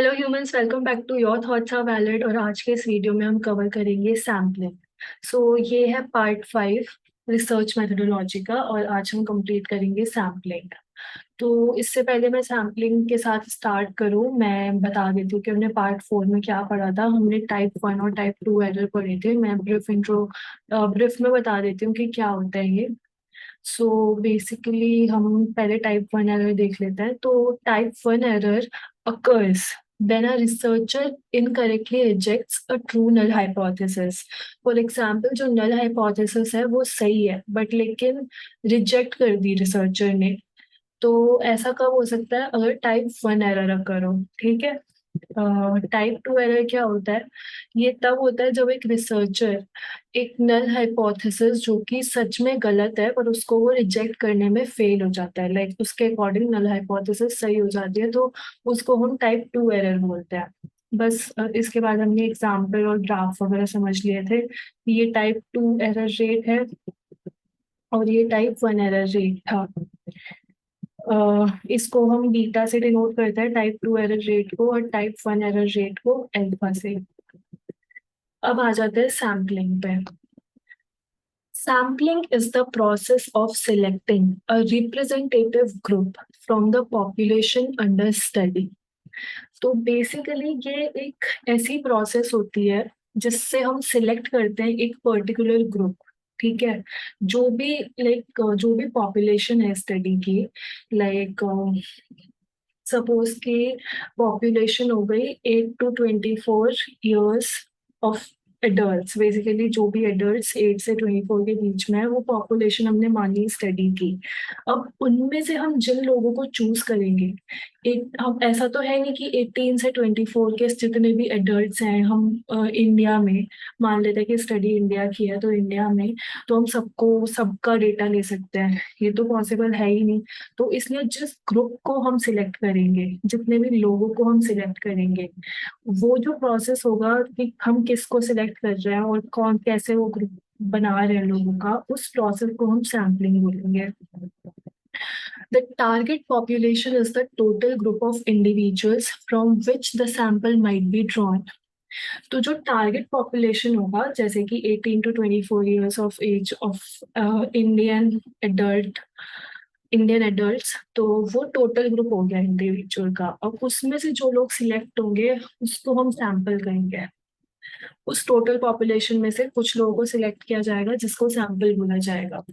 Hello humans, welcome back to your thoughts are valid. और आज के इस वीडियो में हम कवर करेंगे सैम्पलिंग। ये है पार्ट 5 रिसर्च मेथोडोलॉजी का, और आज हम कंप्लीट करेंगे सैम्पलिंग। तो इससे पहले मैं सैम्पलिंग के साथ स्टार्ट करूं, मैं बता देती हूँ कि हमने पार्ट 4 में क्या पढ़ा था। हमने टाइप 1 और टाइप 2 एरर पढ़े थे। मैं ब्रीफ में बता देती हूँ कि क्या होता है ये। बेसिकली हम पहले टाइप 1 एरर देख लेते हैं। तो type 1 error occurs when a researcher incorrectly rejects a true null hypothesis. For example, जो null hypothesis है वो सही है, बट लेकिन रिजेक्ट कर दी रिसर्चर ने। तो ऐसा कब हो सकता है? अगर टाइप 1 एरर अकर हो। ठीक है। टाइप 2 एरर क्या होता है? ये तब होता है जब एक रिसर्चर एक नल हाइपोथेसिस जो कि सच में गलत है, पर उसको वो रिजेक्ट करने में फेल हो जाता है। लाइक उसके अकॉर्डिंग नल हाइपोथेसिस सही हो जाती है, तो उसको हम टाइप 2 एरर बोलते हैं। बस इसके बाद हमने एग्जाम्पल और ग्राफ वगैरह समझ लिए थे। ये टाइप 2 एरर रेट है और ये टाइप 1 एरर रेट था। इसको हम बीटा से डिनोट करते हैं, टाइप 2 एरर रेट को, और टाइप 1 एरर रेट को अल्फा से। अब आ जाते हैं सैम्पलिंग पे। Sampling is the process of selecting a representative group from the population under study. तो बेसिकली ये एक ऐसी प्रोसेस होती है जिससे हम सिलेक्ट करते हैं एक पर्टिकुलर ग्रुप। ठीक है। जो भी पॉपुलेशन है स्टडी की, लाइक सपोज कि पॉपुलेशन हो गई 8 to 24 years of adults. Basically जो भी एडल्ट्स 8 से 24 के बीच में है, वो पॉपुलेशन हमने मानी स्टडी की। अब उनमें से हम जिन लोगों को चूज करेंगे, एक हम ऐसा तो है नहीं कि 18 से 24 के जितने भी एडल्ट्स हैं हम इंडिया में, मान लेते हैं कि स्टडी इंडिया की है तो इंडिया में तो हम सबका डेटा ले सकते हैं। ये तो पॉसिबल है ही नहीं। तो इसलिए जिस ग्रुप को हम सिलेक्ट करेंगे, जितने भी लोगों को हम सिलेक्ट करेंगे, वो जो प्रोसेस होगा कि हम किसको सिलेक्ट कर रहे हैं और कौन कैसे वो ग्रुप बना रहे हैं लोगों का, उस प्रोसेस को हम सैम्पलिंग बोलेंगे। The target population is the total group of individuals from which the sample might be drawn. तो जो टारगेट पॉपुलेशन होगा, जैसे कि 18 to 24 years of age of Indian adult Indian adults, तो वो टोटल ग्रुप हो गया इंडिविजुअल का। अब उसमें से जो लोग सिलेक्ट होंगे उसको हम सैंपल करेंगे। उस टोटल पॉपुलेशन में से कुछ लोगों को सिलेक्ट किया जाएगा जिसको सैंपल बोला जाएगा।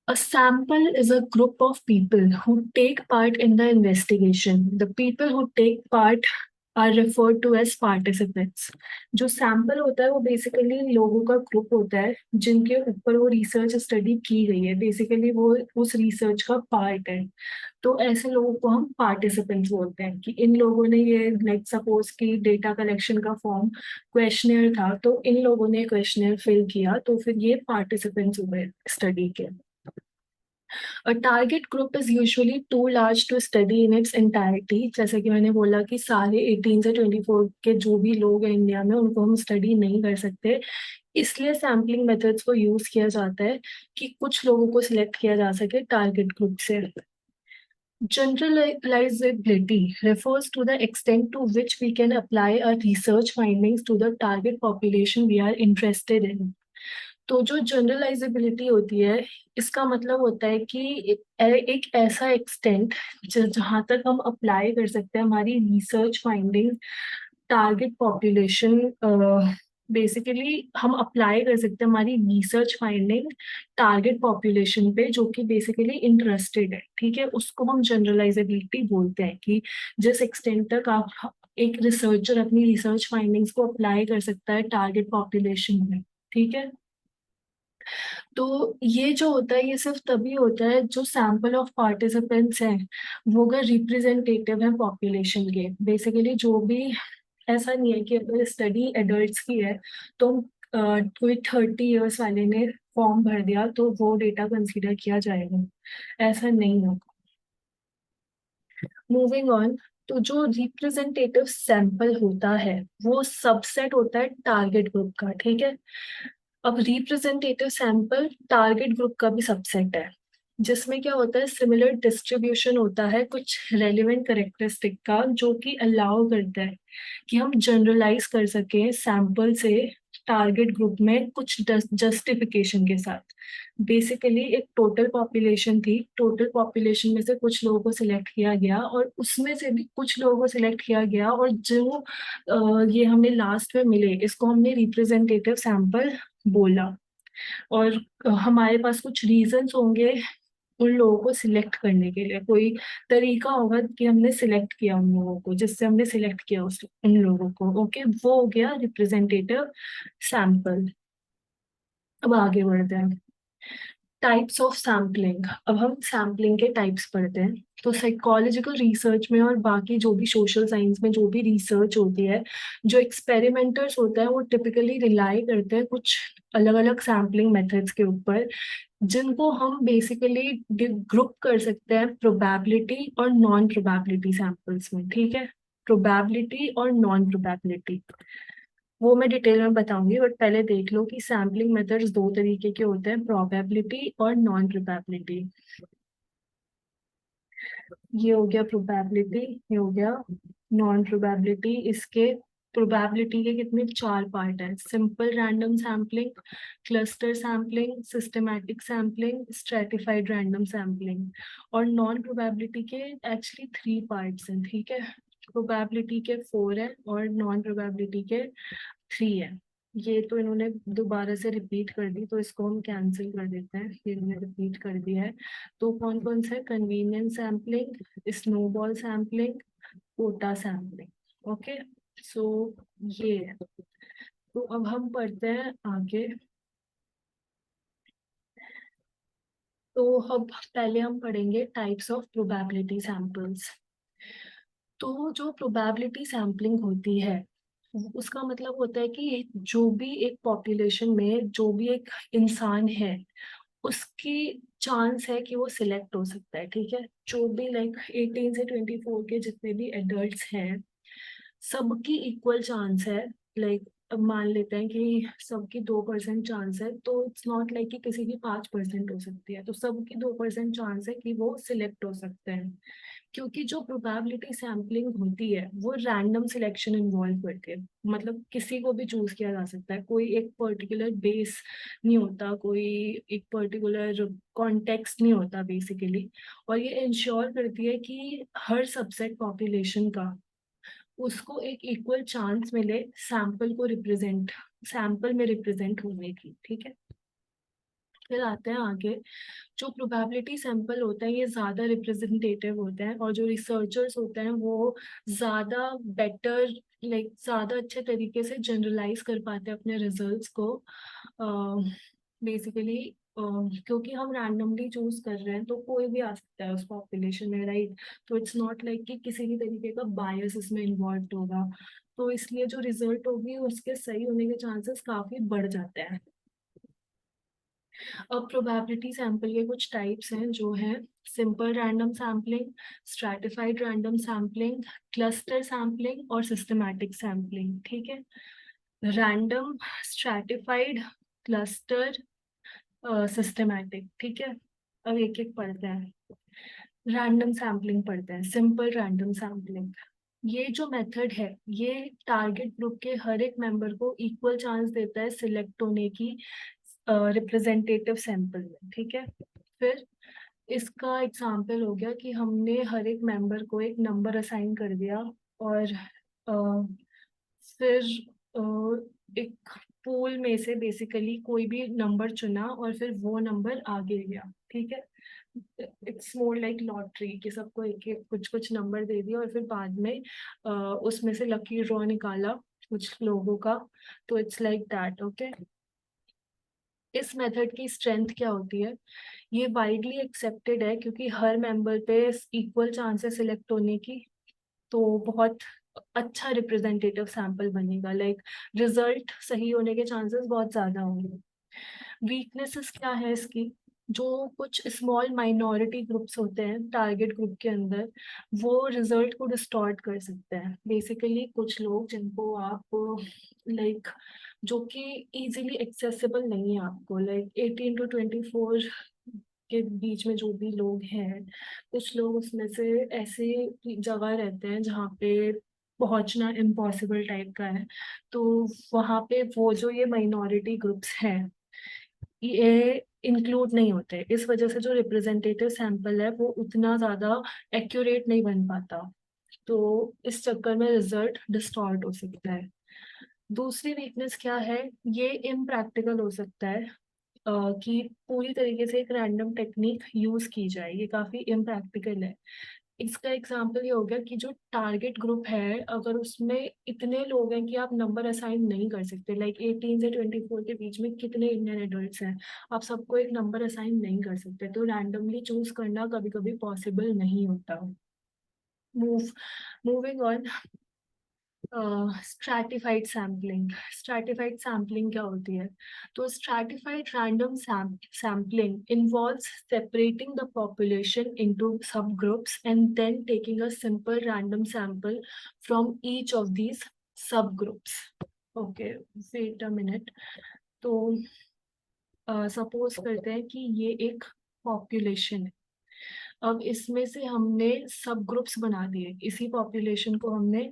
A sample is a group of people who take part in the investigation. The people who take part are referred to as participants. जो सैंपल होता है वो बेसिकली लोगों का ग्रुप होता है जिनके ऊपर वो रिसर्च स्टडी की गई है। बेसिकली वो उस रिसर्च का पार्ट है। तो ऐसे लोगों को हम पार्टिसिपेंट्स बोलते हैं कि इन लोगों ने ये, लाइक सपोज कि डेटा कलेक्शन का फॉर्म क्वेश्चनियर था, तो इन लोगों ने क्वेश्चनियर फिल किया, तो फिर ये पार्टिसिपेंट्स हुए स्टडी के। A target group is usually too large to study in its entirety. जैसे कि मैंने बोला कि सारे 18 से 24 के जो भी लोग हैं इंडिया में, उनको हम स्टडी नहीं कर सकते। इसलिए सैम्पलिंग मेथड्स को यूज किया जाता है कि कुछ लोगों को सिलेक्ट किया जा सके टारगेट ग्रुप से। Generalizability refers to the extent to which we can apply our research findings to the target population we are interested in. तो जो जनरलाइजेबिलिटी होती है, इसका मतलब होता है कि एक ऐसा एक्सटेंट जहां तक हम अप्लाई कर सकते हैं हमारी research finding target population. Basically हम अप्लाई कर सकते हैं हमारी रिसर्च फाइंडिंग टारगेट पॉपुलेशन पे जो कि बेसिकली इंटरेस्टेड है। ठीक है, उसको हम जनरलाइजेबिलिटी बोलते हैं कि जिस एक्सटेंट तक आप एक रिसर्चर अपनी रिसर्च फाइंडिंग्स को अप्लाई कर सकता है टारगेट पॉपुलेशन में। ठीक है। तो ये जो होता है ये सिर्फ तभी होता है जो सैंपल ऑफ पार्टिसिपेंट्स हैं वो अगर रिप्रेजेंटेटिव है पॉपुलेशन के। बेसिकली जो भी, ऐसा नहीं है कि अगर स्टडी एडल्ट्स की है तो कोई 30 ईयर्स वाले ने फॉर्म भर दिया तो वो डेटा कंसीडर किया जाएगा, ऐसा नहीं होगा। Moving on. तो जो रिप्रेजेंटेटिव सैंपल होता है वो सबसेट होता है टारगेट ग्रुप का। ठीक है। अब रिप्रेजेंटेटिव सैंपल टारगेट ग्रुप का भी सबसेट है। जिसमें क्या होता है, सिमिलर डिस्ट्रीब्यूशन होता है कुछ रेलिवेंट करेक्टरिस्टिक का, जो कि अलाउ करता है कि हम जनरलाइज कर सकें सैंपल से टारगेट ग्रुप में कुछ जस्टिफिकेशन के साथ। बेसिकली एक टोटल पॉपुलेशन थी, टोटल पॉपुलेशन में से कुछ लोगों को सिलेक्ट किया गया और उसमें से भी कुछ लोगों को सिलेक्ट किया गया, और जो ये हमें लास्ट में मिले इसको हमने रिप्रेजेंटेटिव सैंपल बोला। और हमारे पास कुछ रीजंस होंगे उन लोगों को सिलेक्ट करने के लिए, कोई तरीका होगा कि हमने सिलेक्ट किया उन लोगों को, जिससे हमने सिलेक्ट किया उस उन लोगों को। ओके, वो हो गया रिप्रेजेंटेटिव सैंपल। अब आगे बढ़ते हैं, टाइप्स ऑफ सैम्पलिंग। अब हम सैम्पलिंग के टाइप्स पढ़ते हैं। तो साइकोलॉजिकल रिसर्च में और बाकी जो भी सोशल साइंस में जो भी रिसर्च होती है, जो एक्सपेरिमेंटर्स होता है वो टिपिकली रिलाई करते हैं कुछ अलग अलग सैम्पलिंग मेथड्स के ऊपर, जिनको हम बेसिकली ग्रुप कर सकते हैं प्रोबेबिलिटी और नॉन प्रोबेबिलिटी सैंपल्स में। ठीक है, प्रोबेबिलिटी और नॉन प्रोबेबिलिटी वो मैं डिटेल में बताऊंगी, बट पहले देख लो कि सैम्पलिंग मेथड्स दो तरीके के होते हैं, प्रोबेबिलिटी और नॉन प्रोबेबिलिटी। ये हो गया प्रोबेबिलिटी, ये हो गया नॉन प्रोबेबिलिटी। इसके प्रोबेबिलिटी के कितने चार पार्ट हैं, simple random sampling, cluster sampling, systematic sampling, stratified random sampling. और नॉन प्रोबेबिलिटी के एक्चुअली थ्री पार्ट्स हैं। ठीक है, प्रोबेबिलिटी के फोर है और नॉन प्रोबेबिलिटी के थ्री है। ये तो इन्होंने दोबारा से रिपीट कर दी, तो इसको हम कैंसिल कर देते हैं, ये इन्होंने रिपीट कर दिया है। तो कौन कौन सा है, convenience sampling, snowball sampling, quota sampling. Okay, so ये है। तो अब हम पढ़ते हैं आगे। तो अब पहले हम पढ़ेंगे टाइप्स ऑफ प्रोबेबिलिटी सैंपल्स। तो जो प्रोबेबिलिटी सैम्पलिंग होती है उसका मतलब होता है कि जो भी एक पॉपुलेशन में जो भी एक इंसान है उसकी चांस है कि वो सिलेक्ट हो सकता है। ठीक है, जो भी लाइक 18 से 24 के जितने भी एडल्ट्स हैं सबकी इक्वल चांस है। लाइक अब मान लेते हैं कि सबकी 2% चांस है, तो इट्स नॉट लाइक कि किसी की 5% हो सकती है, तो सबकी 2% चांस है कि वो सिलेक्ट हो सकते हैं। क्योंकि जो प्रोबेबिलिटी सैम्पलिंग होती है वो रैंडम सिलेक्शन इन्वॉल्व करती है, मतलब किसी को भी चूज किया जा सकता है, कोई एक पर्टिकुलर बेस नहीं होता, कोई एक पर्टिकुलर कॉन्टेक्स्ट नहीं होता बेसिकली। और ये इंश्योर करती है कि हर सबसेट पॉपुलेशन का उसको एक इक्वल चांस मिले सैंपल को रिप्रेजेंट, सैंपल में रिप्रेजेंट होने की। ठीक है, फिर आते हैं आगे। जो प्रोबेबिलिटी सैंपल होते हैं ये ज़्यादा रिप्रेजेंटेटिव होते हैं, और जो रिसर्चर्स होते हैं वो ज़्यादा बेटर लाइक ज़्यादा अच्छे तरीके से जनरलाइज कर पाते हैं अपने रिजल्ट्स को। बेसिकली क्योंकि हम रैंडमली चूज कर रहे हैं तो कोई भी आ सकता है उस पॉपुलेशन में, राइट। तो इट्स नॉट लाइक कि किसी भी तरीके का बायस इसमें इन्वॉल्व होगा, तो इसलिए जो रिजल्ट होगी उसके सही होने के चांसेस काफ़ी बढ़ जाते हैं। अब प्रोबेबिलिटी सैंपल के कुछ टाइप्स हैं जो हैं simple random sampling, stratified random sampling, cluster sampling और सिस्टमैटिक सैम्पलिंग। ठीक है, रैंडम, स्ट्रैटिफाइड, क्लस्टर, सिस्टमैटिक। ठीक है, अब एक एक पढ़ते हैं। रैंडम सैम्पलिंग पढ़ते हैं, सिंपल रैंडम सैम्पलिंग। ये जो मेथड है ये टारगेट ग्रुप के हर एक मेंबर को इक्वल चांस देता है सिलेक्ट होने की रिप्रेजेंटेटिव सैंपल में। ठीक है, फिर इसका एग्जाम्पल हो गया कि हमने हर एक मेंबर को एक नंबर असाइन कर दिया, और फिर एक पूल में से बेसिकली कोई भी नंबर चुना और फिर वो नंबर आगे गया। ठीक है, इट्स मोर लाइक लॉटरी कि सबको एक एक कुछ कुछ नंबर दे दिया और फिर बाद में उसमें से लकी ड्रॉ निकाला कुछ लोगों का। तो इट्स लाइक दैट। ओके, इस मेथड की स्ट्रेंथ क्या होती है, ये वाइडली एक्सेप्टेड है क्योंकि हर मेंबर पे इक्वल चांसेस सिलेक्ट होने की, तो बहुत अच्छा रिप्रेजेंटेटिव सैंपल बनेगा, लाइक रिजल्ट सही होने के चांसेस बहुत ज्यादा होंगे। वीकनेसेस क्या है इसकी, जो कुछ स्मॉल माइनॉरिटी ग्रुप्स होते हैं टारगेट ग्रुप के अंदर वो रिजल्ट को डिस्टॉर्ट कर सकते हैं। बेसिकली कुछ लोग जिनको आप लाइक जो कि इजीली एक्सेसिबल नहीं है आपको, लाइक 18 to 24 के बीच में जो भी लोग हैं, कुछ लोग उसमें से ऐसे जगह रहते हैं जहाँ पे पहुंचना इम्पॉसिबल टाइप का है। तो वहाँ पे वो जो ये माइनॉरिटी ग्रुप्स हैं, ये इंक्लूड नहीं होते। इस वजह से जो रिप्रेजेंटेटिव सैंपल है वो उतना ज़्यादा एक्यूरेट नहीं बन पाता। तो इस चक्कर में रिजल्ट डिस्टॉर्ट हो सकता है। दूसरी वीकनेस क्या है, ये इम्प्रैक्टिकल हो सकता है कि पूरी तरीके से एक रैंडम टेक्निक यूज की जाए, ये काफी इम्प्रैक्टिकल है। इसका एग्जांपल ये हो गया कि जो टारगेट ग्रुप है, अगर उसमें इतने लोग हैं कि आप नंबर असाइन नहीं कर सकते, लाइक 18 से 24 के बीच में कितने इंडियन एडल्ट्स हैं, आप सबको एक नंबर असाइन नहीं कर सकते, तो रैंडमली चूज करना कभी कभी पॉसिबल नहीं होता। Move moving on, stratified sampling. Stratified sampling क्या होती है? तो stratified random sampling involves separating the population into sub groups and then taking a simple random sample from each of these sub groups. Okay, wait a minute. तो suppose करते हैं कि ये एक पॉपुलेशन है। अब इसमें से हमने सब ग्रुप्स बना दिए, इसी पॉपुलेशन को हमने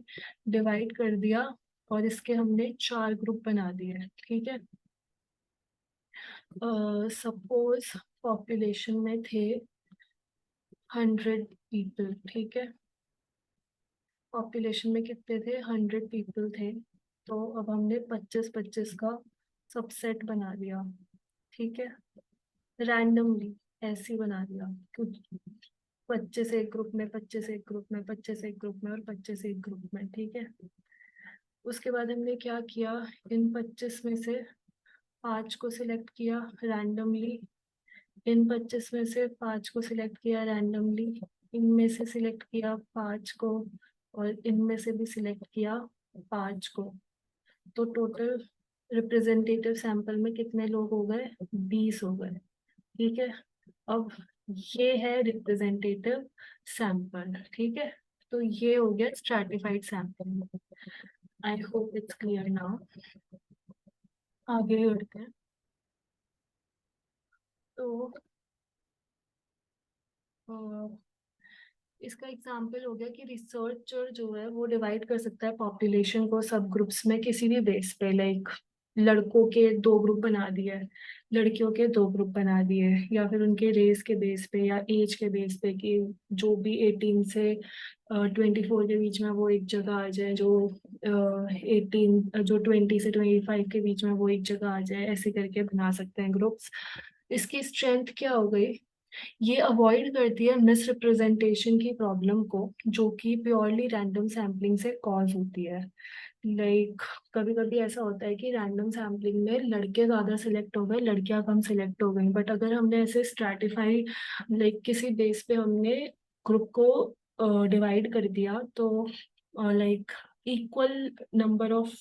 डिवाइड कर दिया और इसके हमने 4 ग्रुप बना दिए, ठीक है। सपोज पॉपुलेशन में थे 100 पीपल, ठीक है। पॉपुलेशन में कितने थे? 100 पीपल थे। तो अब हमने 25-25 का सबसेट बना दिया, ठीक है, रैंडमली ऐसे ही बना दिया। कुछ 25 एक ग्रुप में, 25 एक ग्रुप में, 25 एक ग्रुप में और 25 एक ग्रुप में, ठीक है। उसके बाद हमने क्या किया, इन 25 में से 5 को सिलेक्ट किया रैंडमली, इन 25 में से 5 को सिलेक्ट किया रैंडमली, इनमें से सिलेक्ट किया 5 को और इनमें से भी सिलेक्ट किया 5 को। तो टोटल रिप्रेजेंटेटिव सैंपल में कितने लोग हो गए? 20 हो गए, ठीक है। अब ये है रिप्रेजेंटेटिव सैंपल, ठीक है। तो ये हो गया stratified sample. I hope it's clear now. आगे बढ़ते हैं। तो अ, इसका एग्जाम्पल हो गया कि रिसर्चर जो है वो डिवाइड कर सकता है पॉपुलेशन को सब ग्रुप्स में किसी भी बेस पे, लाइक लड़कों के 2 ग्रुप बना दिए, लड़कियों के 2 ग्रुप बना दिए, या फिर उनके रेस के बेस पे या एज के बेस पे कि जो भी 18 से 24 के बीच में वो एक जगह आ जाए, जो 18 जो 20 से 25 के बीच में वो एक जगह आ जाए, ऐसे करके बना सकते हैं ग्रुप्स। इसकी स्ट्रेंथ क्या हो गई, ये अवॉइड करती है मिस रिप्रेजेंटेशन की प्रॉब्लम को, जो कि प्योरली रैंडम सैम्पलिंग से कॉज होती है। लाइक कभी कभी ऐसा होता है कि रैंडम सैम्पलिंग में लड़के ज्यादा सिलेक्ट हो गए, लड़कियां कम सिलेक्ट हो गई, बट अगर हमने ऐसे स्ट्रैटिफाई, लाइक किसी बेस पे हमने ग्रुप को डिवाइड कर दिया, तो like equal number of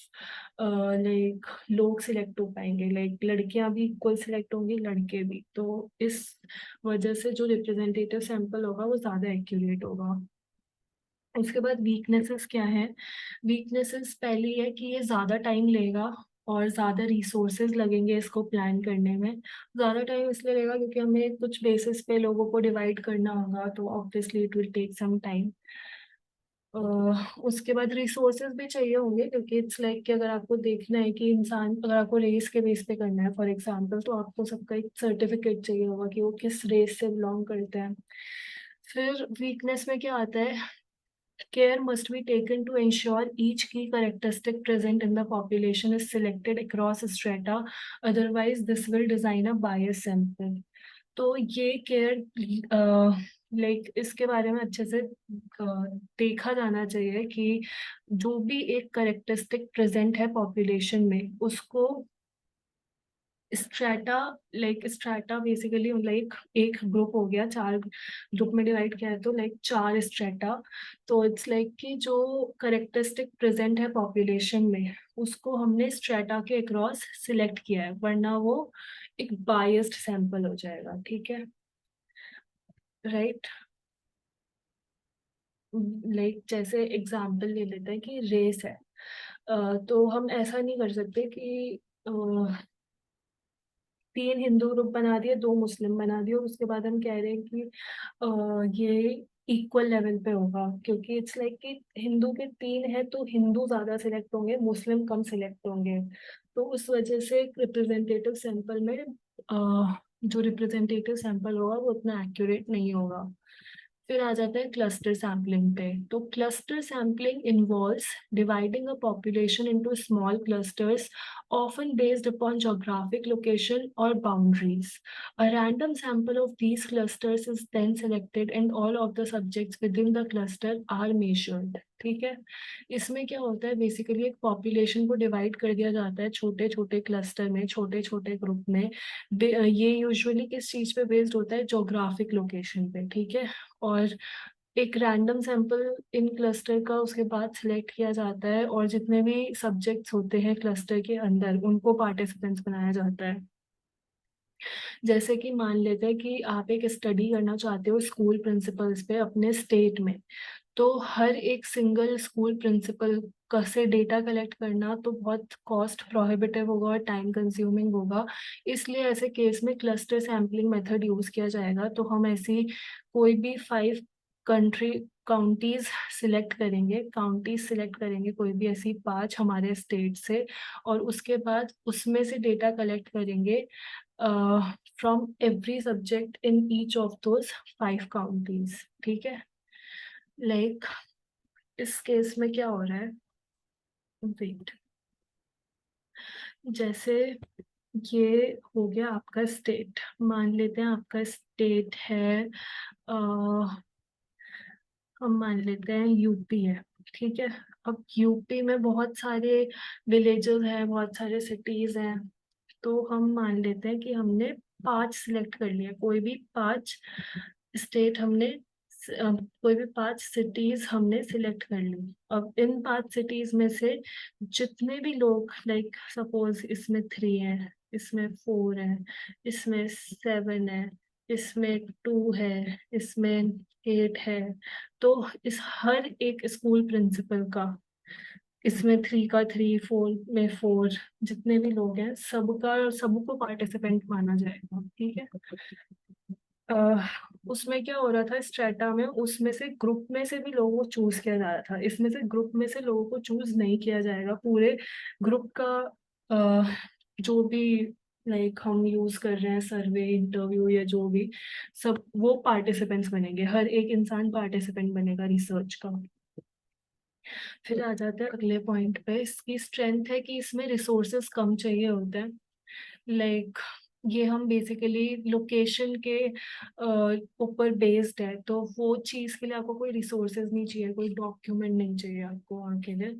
like लोग सिलेक्ट हो पाएंगे, लाइक लड़कियां भी इक्वल सिलेक्ट होंगी, लड़के भी। तो इस वजह से जो रिप्रेजेंटेटिव सैंपल होगा वो ज़्यादा एक्यूरेट होगा। उसके बाद वीकनेसेस क्या है? वीकनेसेस पहली है कि ये ज़्यादा टाइम लेगा और ज़्यादा रिसोर्सेज लगेंगे इसको प्लान करने में। ज़्यादा टाइम इसलिए लगेगा क्योंकि हमें कुछ बेसिस पे लोगों को डिवाइड करना होगा, तो obviously it will take some time. उसके बाद रिसोर्सेज भी चाहिए होंगे, क्योंकि इट्स लाइक कि अगर आपको देखना है कि इंसान, अगर आपको रेस के बेस पे करना है फॉर एग्जांपल, तो आपको सबका एक सर्टिफिकेट चाहिए होगा कि वो किस रेस से बिलोंग करते हैं। फिर वीकनेस में क्या आता है, care must be taken to ensure each key characteristic present in the population is selected across strata, otherwise this will design a biased sample। तो ये केयर, लाइक इसके बारे में अच्छे से देखा जाना चाहिए कि जो भी एक करेक्टरिस्टिक प्रेजेंट है पॉपुलेशन में, उसको strata, like strata basically like एक ग्रुप हो गया, 4 ग्रुप में डिवाइड किया है, तो लाइक 4 स्ट्रेटा। तो इट्स लाइक कि जो करेक्टरिस्टिक प्रेजेंट है पॉपुलेशन में, उसको हमने स्ट्रेटा के अक्रॉस सिलेक्ट किया है, वरना वो एक बायस्ड सैंपल हो जाएगा, ठीक है, राइट। लाइक जैसे एग्जाम्पल ले लेते हैं कि रेस है, तो हम ऐसा नहीं कर सकते कि 3 हिंदू ग्रुप बना दिए, 2 मुस्लिम बना दिए, और उसके बाद हम कह रहे हैं कि ये इक्वल लेवल पे होगा, क्योंकि इट्स लाइक कि हिंदू के 3 है तो हिंदू ज्यादा सिलेक्ट होंगे, मुस्लिम कम सिलेक्ट होंगे। तो उस वजह से रिप्रेजेंटेटिव सैंपल में जो रिप्रेजेंटेटिव सैंपल होगा वो उतना एक्यूरेट नहीं होगा। फिर आ जाता है क्लस्टर सैम्पलिंग पे। तो cluster sampling involves dividing a population into small clusters, often based upon geographic location or boundaries. A random sample of these clusters is then selected and all of the subjects within the cluster are measured. ठीक है, इसमें क्या होता है, basically एक population को divide कर दिया जाता है छोटे छोटे क्लस्टर में, छोटे छोटे ग्रुप में। ये यूजुअली किस चीज पे बेस्ड होता है, जोग्राफिक लोकेशन पे, ठीक है। और एक रैंडम सैंपल इन क्लस्टर का उसके बाद सिलेक्ट किया जाता है, और जितने भी सब्जेक्ट्स होते हैं क्लस्टर के अंदर उनको पार्टिसिपेंट्स बनाया जाता है। जैसे कि मान लेते हैं कि आप एक स्टडी करना चाहते हो स्कूल प्रिंसिपल्स पे अपने स्टेट में, तो हर एक सिंगल स्कूल प्रिंसिपल का से डेटा कलेक्ट करना तो बहुत कॉस्ट प्रोहिबिटिव होगा और टाइम कंज्यूमिंग होगा। इसलिए ऐसे केस में क्लस्टर सैम्पलिंग मेथड यूज किया जाएगा। तो हम ऐसी कोई भी 5 कंट्री काउंटीज सिलेक्ट करेंगे, कोई भी ऐसी 5 हमारे स्टेट से, और उसके बाद उसमें से डेटा कलेक्ट करेंगे from every subject in each of those 5 counties. ठीक है, लाइक इस केस में क्या हो रहा है, वेट, जैसे ये हो गया आपका स्टेट, मान लेते हैं आपका स्टेट है, हम मान लेते हैं यूपी है, ठीक है। अब यूपी में बहुत सारे विलेजेस हैं, बहुत सारे सिटीज हैं, तो हम मान लेते हैं कि हमने 5 सिलेक्ट कर लिया, कोई भी 5 स्टेट हमने कोई भी 5 सिटीज हमने सिलेक्ट कर ली। अब इन 5 सिटीज में से जितने भी लोग, लाइक सपोज इसमें 3 है, इसमें 4 है, इसमें 7 है, इसमें 2 है, इसमें 8 है, तो इस हर एक स्कूल प्रिंसिपल का, इसमें 3 का 3, 4 में 4, जितने भी लोग हैं सबका, सबको पार्टिसिपेंट माना जाएगा। ठीक है, अह, उसमें क्या हो रहा था स्ट्रेटा में, उसमें से ग्रुप में से भी लोगों को चूज किया जा रहा था, इसमें से ग्रुप में से लोगों को चूज नहीं किया जाएगा। पूरे ग्रुप का जो भी लाइक हम यूज कर रहे हैं, सर्वे, इंटरव्यू या जो भी, सब वो पार्टिसिपेंट्स बनेंगे, हर एक इंसान पार्टिसिपेंट बनेगा रिसर्च का। फिर आ जाते हैं अगले पॉइंट पे, इसकी स्ट्रेंथ है कि इसमें रिसोर्सेस कम चाहिए होते हैं। लाइक ये हम बेसिकली लोकेशन के ऊपर बेस्ड है, तो वो चीज़ के लिए आपको कोई रिसोर्सेज नहीं चाहिए, कोई डॉक्यूमेंट नहीं चाहिए आपको वहाँ के लिए।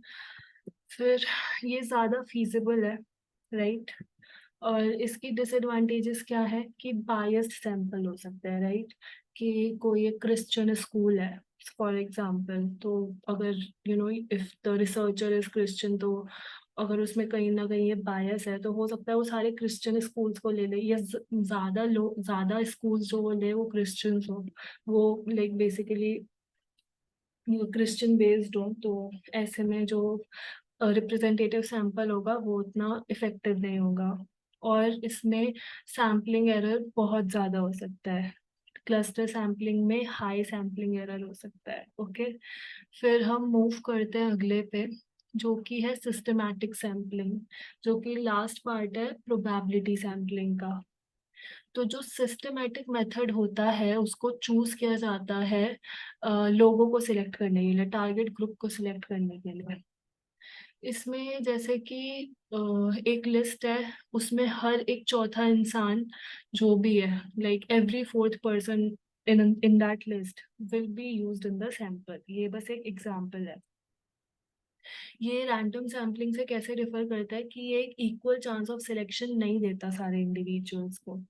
फिर ये ज़्यादा फीजिबल है, राइट। और इसकी डिसएडवांटेजेस क्या है कि बायस्ड सैंपल हो सकता है, राइट। कि कोई एक क्रिश्चियन स्कूल है फॉर एग्जांपल, तो अगर if the researcher is Christian, तो अगर उसमें कहीं ना कहीं ये बायस है, तो हो सकता है वो सारे क्रिश्चियन स्कूल्स को ले ले, या ज्यादा लोग, ज्यादा स्कूल्स जो वो ले वो क्रिश्चियंस हो, वो लाइक बेसिकली क्रिश्चियन बेस्ड हो, तो ऐसे में जो रिप्रेजेंटेटिव सैंपल होगा वो उतना इफेक्टिव नहीं होगा। और इसमें सैम्पलिंग एरर बहुत ज़्यादा हो सकता है, क्लस्टर सैम्पलिंग में हाई सैम्पलिंग एरर हो सकता है। ओके, फिर हम मूव करते हैं अगले पे, जो कि है सिस्टमैटिक सैम्पलिंग, जो कि लास्ट पार्ट है प्रोबेबिलिटी सैम्पलिंग का। तो जो सिस्टमैटिक मेथड होता है उसको चूज किया जाता है लोगों को सिलेक्ट करने के लिए, टारगेट ग्रुप को सिलेक्ट करने के लिए। इसमें जैसे कि एक लिस्ट है, उसमें हर एक चौथा इंसान जो भी है, like every fourth person in that list will be used in the sample. ये बस एक एग्जांपल है। ये रैंडम सैम्पलिंग से कैसे डिफर करता है कि ये एक इक्वल चांस ऑफ सिलेक्शन नहीं देता सारे इंडिविजुअल्स को।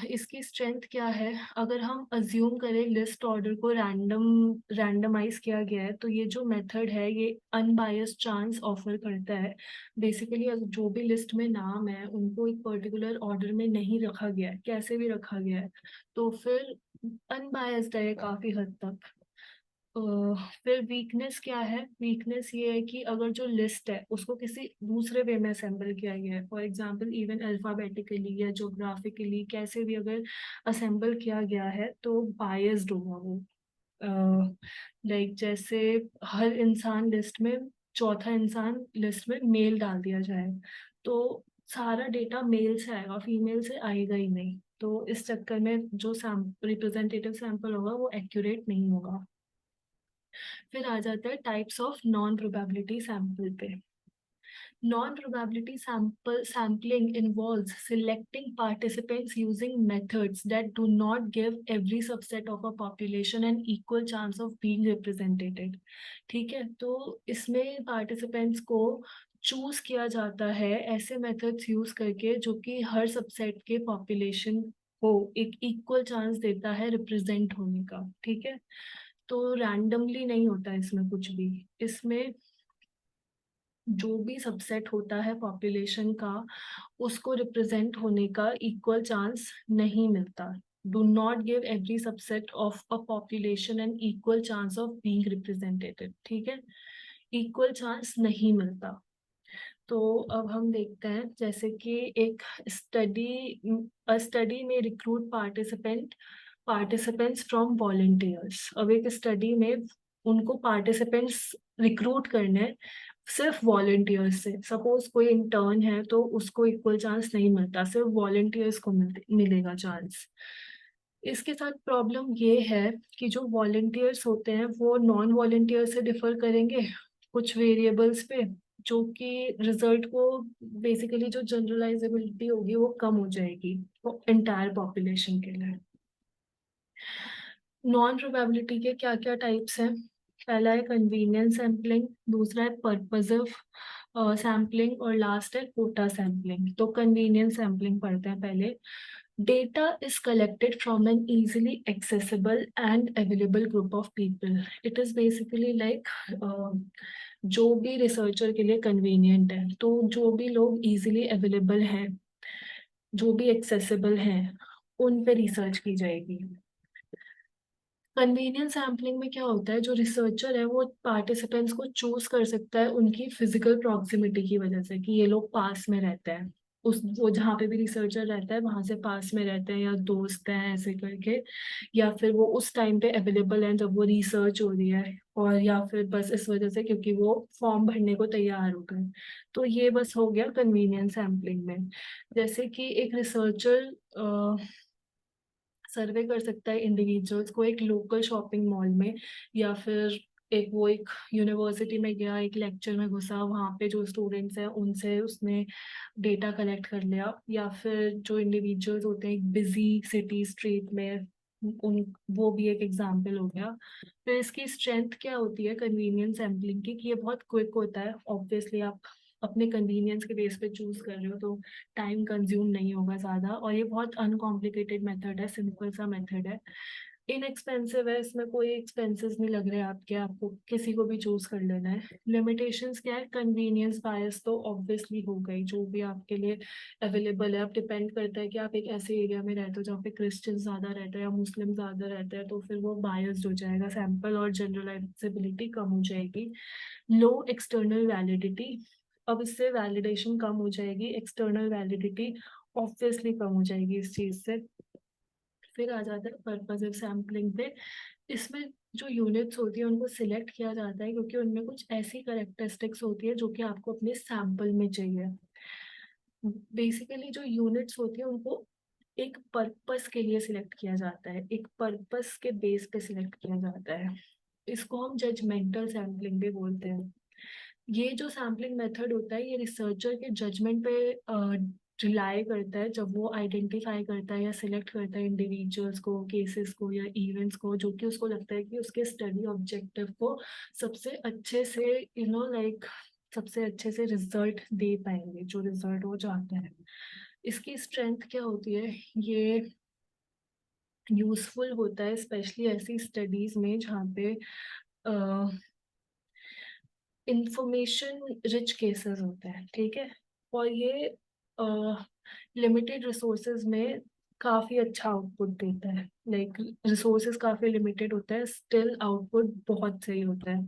इसकी स्ट्रेंथ क्या है, अगर हम अज्यूम करें लिस्ट ऑर्डर को रैंडमाइज किया गया है, तो ये जो मेथड है ये अनबायस्ड चांस ऑफर करता है। बेसिकली जो भी लिस्ट में नाम है उनको एक पर्टिकुलर ऑर्डर में नहीं रखा गया है, कैसे भी रखा गया है, तो फिर अनबायस्ड है काफी हद तक। फिर वीकनेस क्या है? वीकनेस ये है कि अगर जो लिस्ट है उसको किसी दूसरे वे में असेंबल किया गया है, फॉर एग्जांपल इवन अल्फाबेटिकली या जोग्राफिकली कैसे भी अगर असेंबल किया गया है तो बायस्ड होगा वो। लाइक जैसे हर इंसान लिस्ट में, चौथा इंसान लिस्ट में मेल डाल दिया जाए तो सारा डेटा मेल से आएगा, फीमेल से आएगा ही नहीं। तो इस चक्कर में जो रिप्रेजेंटेटिव सैंपल होगा वो एक्यूरेट नहीं होगा। फिर आ जाता है types of non probability sample पे। Non-probability sampling involves selecting participants using methods that do not give every subset of a population an equal chance of being represented. ठीक है, तो इसमें participants को चूज किया जाता है ऐसे मेथड्स यूज करके जो कि हर सबसेट के पॉपुलेशन को एक इक्वल चांस देता है रिप्रेजेंट होने का। ठीक है, तो रैंडमली नहीं होता इसमें कुछ भी। इसमें जो भी सबसेट होता है पॉपुलेशन का उसको रिप्रेजेंट होने का इक्वल चांस नहीं मिलता। Do not give every subset of a population an equal chance of being representative. ठीक है, इक्वल चांस नहीं मिलता। तो अब हम देखते हैं जैसे कि एक स्टडी में रिक्रूट पार्टिसिपेंट्स फ्रॉम वॉलंटियर्स। अब एक स्टडी में उनको पार्टिसिपेंट्स रिक्रूट करने हैं सिर्फ वॉलंटियर्स से। सपोज कोई इंटर्न है तो उसको इक्वल चांस नहीं मिलता, सिर्फ वॉलंटियर्स को मिलेगा चांस। इसके साथ प्रॉब्लम ये है कि जो वॉलंटियर्स होते हैं वो नॉन वॉलंटियर से डिफर करेंगे कुछ वेरिएबल्स पे, जो कि रिजल्ट को बेसिकली जो जनरलाइजेबिलिटी होगी वो कम हो जाएगी वो एंटायर पॉपुलेशन के लिए। नॉन प्रोबेबिलिटी के क्या क्या टाइप्स हैं? पहला है कन्वीनियंस सैम्पलिंग, दूसरा है पर्पसिव सैम्पलिंग और लास्ट है कोटा सैम्पलिंग। तो कन्वीनियंस सैम्पलिंग पढ़ते हैं पहले। Data is collected from an easily accessible and available group of people. It is basically like जो भी रिसर्चर के लिए कन्वीनियंट है, तो जो भी लोग इजीली अवेलेबल हैं, जो भी एक्सेसिबल हैं, उन पे रिसर्च की जाएगी। कन्वीनियंस सैम्पलिंग में क्या होता है, जो रिसर्चर है वो पार्टिसिपेंट्स को चूज कर सकता है उनकी फिजिकल प्रॉक्सिमिटी की वजह से कि ये लोग पास में रहते हैं, उस वो जहाँ पे भी रिसर्चर रहता है वहां से पास में रहते हैं या दोस्त हैं ऐसे करके, या फिर वो उस टाइम पे अवेलेबल हैं जब वो रिसर्च हो रही है, और या फिर बस इस वजह से क्योंकि वो फॉर्म भरने को तैयार हो गए। तो ये बस हो गया कन्वीनियंस सैम्पलिंग में। जैसे कि एक रिसर्चर सर्वे कर सकता है इंडिविजुअल्स को एक लोकल शॉपिंग मॉल में, या फिर एक यूनिवर्सिटी में गया, एक लेक्चर में घुसा, वहाँ पे जो स्टूडेंट्स हैं उनसे उसने डेटा कलेक्ट कर लिया, या फिर जो इंडिविजुअल्स होते हैं एक बिजी सिटी स्ट्रीट में, उन वो भी एक एग्जाम्पल हो गया। फिर इसकी स्ट्रेंथ क्या होती है कन्वीनियंस सैम्पलिंग की, कि ये बहुत क्विक होता है। ऑब्वियसली आप अपने कन्वीनियंस के बेस पे चूज कर रहे हो तो टाइम कंज्यूम नहीं होगा ज़्यादा, और ये बहुत अनकॉम्प्लिकेटेड मेथड है, सिंपल सा मेथड है, इनएक्सपेंसिव है, इसमें कोई एक्सपेंसेस नहीं लग रहे आपके, आपको किसी को भी चूज कर लेना है। लिमिटेशंस क्या है? कन्वीनियंस बायस तो ऑब्वियसली हो गई, जो भी आपके लिए अवेलेबल है। अब डिपेंड करता है कि आप एक ऐसे एरिया में रहते हो जहाँ पे क्रिश्चियन ज़्यादा रहते हैं या मुस्लिम ज़्यादा रहते हैं, तो फिर वो बायस्ड हो जाएगा सैंपल और जनरलाइजेबिलिटी कम हो जाएगी। लो एक्सटर्नल वैलिडिटी, अब इससे वैलिडेशन कम हो जाएगी, एक्सटर्नल वैलिडिटी ऑब्वियसली कम हो जाएगी इस चीज से। फिर आ जाता है पर्पसिव सैम्पलिंग पे। इसमें जो यूनिट्स होती है उनको सिलेक्ट किया जाता है क्योंकि उनमें कुछ ऐसी करेक्टरिस्टिक्स होती है जो कि आपको अपने सैंपल में चाहिए। बेसिकली जो यूनिट्स होती है उनको एक पर्पस के लिए सिलेक्ट किया जाता है, एक पर्पस के बेस पे सिलेक्ट किया जाता है। इसको हम जजमेंटल सैम्पलिंग भी बोलते हैं। ये जो सैम्पलिंग मेथड होता है ये रिसर्चर के जजमेंट पे रिलाई करता है जब वो आइडेंटिफाई करता है या सिलेक्ट करता है इंडिविजुअल्स को, केसेस को या इवेंट्स को, जो कि उसको लगता है कि उसके स्टडी ऑब्जेक्टिव को सबसे अच्छे से लाइक सबसे अच्छे से रिजल्ट दे पाएंगे, जो रिजल्ट वो चाहते हैं। इसकी स्ट्रेंथ क्या होती है? ये यूजफुल होता है स्पेशली ऐसी स्टडीज में जहाँ पे इंफॉर्मेशन रिच केसेस होते हैं। ठीक है, और ये लिमिटेड रिसोर्सेज में काफी अच्छा आउटपुट देता है। लाइक रिसोर्सेज काफी लिमिटेड होता है, स्टिल आउटपुट बहुत सही होता है।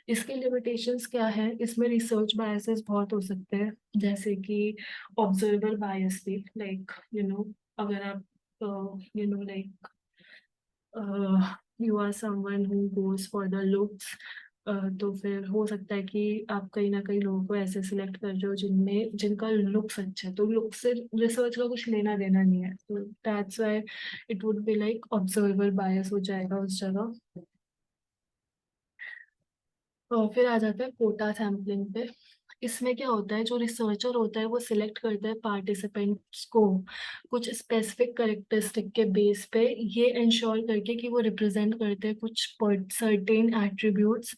इसके लिमिटेशंस क्या है, इसमें रिसर्च बायसेस बहुत हो सकते हैं, जैसे कि ऑब्जर्वर बायस भी, लाइक अगर आप like you are someone who goes for the looks, तो फिर हो सकता है कि आप कहीं ना कहीं लोगों को ऐसे सिलेक्ट कर रहे हो जिनका लुक्स अच्छा है, तो लुक से रिसर्च का कुछ लेना देना नहीं है, तो that's why it would be like observer bias हो जाएगा उस जगह। और फिर आ जाता है कोटा सैम्पलिंग पे। इसमें क्या होता है, जो रिसर्चर होता है वो सिलेक्ट करता है पार्टिसिपेंट्स को कुछ स्पेसिफिक करेक्टरिस्टिक के बेस पे, ये इंश्योर करके कि वो रिप्रेजेंट करते हैं कुछ सर्टेन एट्रीब्यूट्स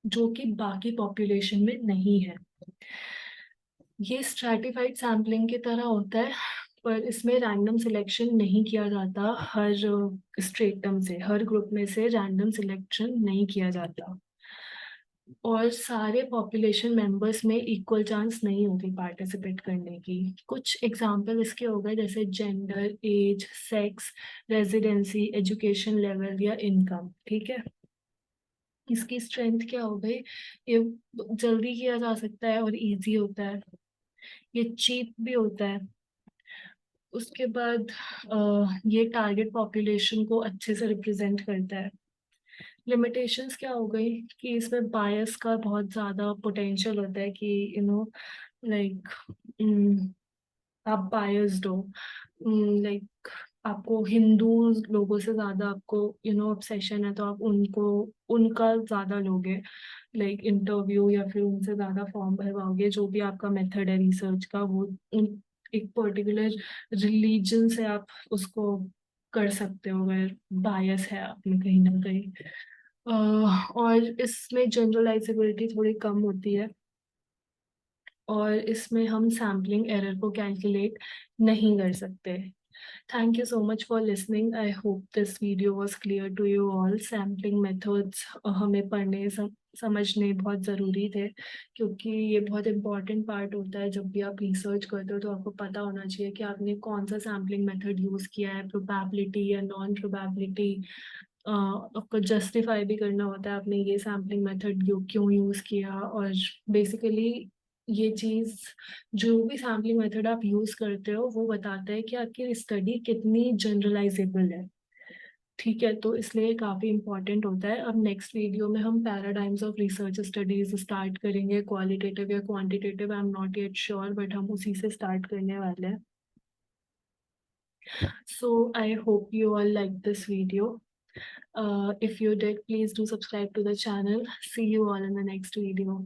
जो कि बाकी पॉपुलेशन में नहीं है। ये स्ट्रैटिफाइड सैम्पलिंग की तरह होता है, पर इसमें रैंडम सिलेक्शन नहीं किया जाता। हर स्ट्रेटम से, हर ग्रुप में से रैंडम सिलेक्शन नहीं किया जाता, और सारे पॉपुलेशन मेंबर्स में इक्वल चांस नहीं होती पार्टिसिपेट करने की। कुछ एग्जांपल इसके हो गए, जैसे gender, age, sex, residency, education level या इनकम। ठीक है, इसकी स्ट्रेंथ क्या हो गई, ये जल्दी किया जा सकता है और इजी होता है, ये चीप भी होता है। उसके बाद ये टारगेट पॉपुलेशन को अच्छे से रिप्रेजेंट करता है। लिमिटेशंस क्या हो गई कि इसमें बायस का बहुत ज़्यादा पोटेंशियल होता है कि लाइक आप बायस्ड हो, लाइक आपको हिंदू लोगों से ज़्यादा आपको ऑब्सेशन है, तो आप उनको उनका ज़्यादा लोगे, लाइक इंटरव्यू या फिर उनसे ज़्यादा फॉर्म भरवाओगे। जो भी आपका मेथड है रिसर्च का, वो एक पर्टिकुलर रिलीजन से आप उसको कर सकते हो अगर बायस है आप में कहीं ना कहीं। और इसमें जनरलाइजेबिलिटी थोड़ी कम होती है, और इसमें हम सैम्पलिंग एरर को कैलकुलेट नहीं कर सकते। Thank you so much for listening. I hope this video was clear to you all. Sampling methods हमें पढ़ने समझने बहुत ज़रूरी थे, क्योंकि ये बहुत इंपॉर्टेंट पार्ट होता है। जब भी आप रिसर्च करते हो तो आपको पता होना चाहिए कि आपने कौन सा सैम्पलिंग मेथड यूज़ किया है, प्रोबेबिलिटी या नॉन प्रोबेबिलिटी। आपको जस्टिफाई भी करना होता है आपने ये सैम्पलिंग मेथड क्यों यूज़ किया। और बेसिकली ये चीज़, जो भी सैम्पलिंग मेथड आप यूज़ करते हो वो बताता है कि आपकी स्टडी कितनी जनरलाइजेबल है। ठीक है, तो इसलिए काफ़ी इंपॉर्टेंट होता है। अब नेक्स्ट वीडियो में हम paradigms of research studies start करेंगे, क्वालिटेटिव या quantitative, I am not yet sure, but हम उसी से स्टार्ट करने वाले हैं। So I hope you all like this video. If you did, please do subscribe to the channel. See you all in the next video.